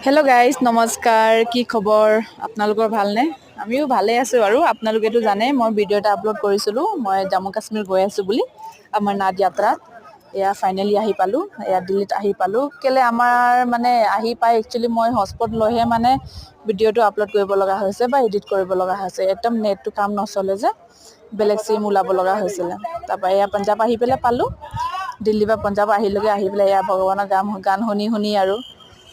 hello' guys নমস্কাৰ কি খবৰ আপোনালোকৰ ভালনে আমিও ভালে আছোঁ আৰু আপোনালোকেতো জানে মই ভিডিঅ' এটা আপলোড কৰিছিলোঁ মই জম্মু কাশ্মীৰ গৈ আছোঁ বুলি অমৰনাথ যাত্ৰাত এয়া ফাইনেলি আহি পালোঁ এয়া দিল্লীত আহি পালোঁ কেলৈ আমাৰ মানে আহি পাই একচুৱেলি মই হটস্পট লৈহে মানে ভিডিঅ'টো আপলোড কৰিব লগা হৈছে বা এডিট কৰিব লগা হৈছে একদম নেটটো কাম নচলে যে বেলেগ চিম ওলাব লগা হৈছিলে তাৰপৰা এয়া পঞ্জাৱ আহি পেলাই পালোঁ দিল্লী বা পঞ্জাৱ আহিলোগৈ আহি পেলাই এয়া ভগৱানৰ গান শুনি শুনি আৰু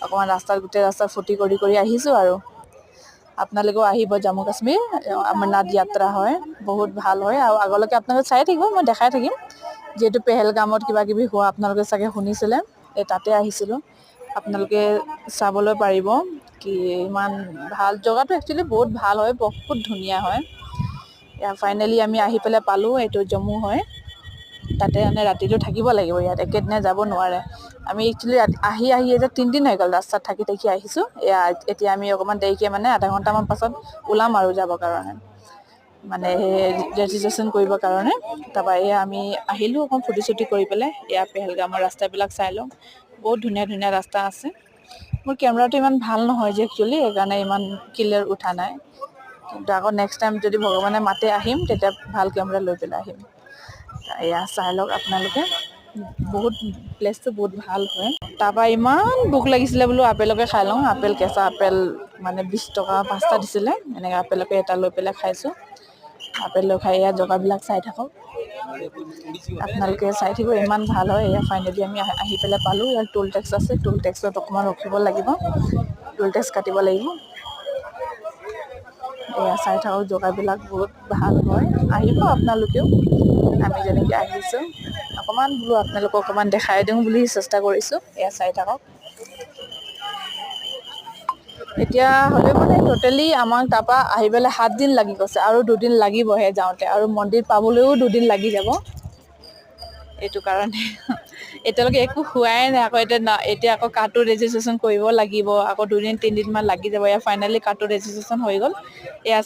অকণমান ৰাস্তাত গোটেই ৰাস্তা ফূৰ্তি কৰি আহিছোঁ আৰু আপোনালোকেও আহিব জম্মু কাশ্মীৰ অমৰনাথ যাত্ৰা হয় বহুত ভাল হয় আৰু আগলৈকে আপোনালোকে চাই থাকিব মই দেখাই থাকিম যিহেতু পেহেলগামত কিবা কিবি হোৱা আপোনালোকে চাগে শুনিছিলে এই তাতে আহিছিলোঁ আপোনালোকে চাবলৈ পাৰিব কি ইমান ভাল জেগাটো একচুৱেলি বহুত ভাল হয় বহুত ধুনীয়া হয় এয়া ফাইনেলি আমি আহি পেলাই পালোঁ এইটো জম্মু হয় তাতে মানে ৰাতিটো থাকিব লাগিব ইয়াত একেদিনাই যাব নোৱাৰে আমি একচুৱেলি আহি এতিয়া 3 দিন হৈ গ'ল ৰাস্তাত থাকি আহিছোঁ এয়া এতিয়া আমি অকণমান দেৰিকৈ মানে আধা ঘণ্টামান পাছত ওলাম আৰু যাবৰ কাৰণে মানে সেই ৰেজিষ্ট্ৰেশ্যন কৰিবৰ কাৰণে তাৰপৰা এয়া আমি আহিলোঁ অকণ ফূৰ্তি চুৰ্তি কৰি পেলাই এয়া পেহেলগামৰ ৰাস্তাবিলাক চাই লওঁ বহুত ধুনীয়া ধুনীয়া ৰাস্তা আছে মোৰ কেমেৰাটো ইমান ভাল নহয় যে একচুৱেলি সেইকাৰণে ইমান ক্লিয়াৰ উঠা নাই কিন্তু আকৌ নেক্সট টাইম যদি ভগৱানে মাতে আহিম তেতিয়া ভাল কেমেৰা লৈ পেলাই আহিম এয়া চাই লওক আপোনালোকে বহুত প্লেচটো বহুত ভাল হয় তাৰপৰা ইমান ভোক লাগিছিলে বোলো আপেলকে খাই লওঁ আপেল কেঁচা আপেল মানে 20 টকা 5টা দিছিলে এনেকৈ আপেলকে এটা লৈ পেলাই খাইছোঁ আপেল লৈ খাই ইয়াত জেগাবিলাক চাই থাকক আপোনালোকে চাই থাকিব ইমান ভাল হয় এয়া ফাইনেলি আমি আহি পেলাই পালোঁ ইয়াত টোল টেক্স আছে টোল টেক্সত অকণমান ৰখিব লাগিব টোল টেক্স কাটিব লাগিব এয়া চাই থাকক জেগাবিলাক বহুত ভাল হয় আহিব আপোনালোকেও আমি যেনেকৈ আহিছোঁ অকণমান বোলো আপোনালোকক অকণমান দেখাই দিওঁ বুলি চেষ্টা কৰিছোঁ এয়া চাই থাকক এতিয়া হ'লেও মানে টোটেলি আমাক তাৰপৰা আহিবলৈ 7 দিন লাগি গৈছে আৰু 2 দিন লাগিবহে যাওঁতে আৰু মন্দিৰ পাবলৈও 2 দিন লাগি যাব এইটো কাৰণে এতিয়ালৈকে একো হোৱাই নাই আকৌ এতিয়া আকৌ কাৰ্ডটো ৰেজিষ্ট্ৰেশ্যন কৰিব লাগিব আকৌ 2 দিন 3 দিনমান লাগি যাব এয়া ফাইনেলি কাৰ্ডটো ৰেজিষ্ট্ৰেশ্যন হৈ গ'ল এয়া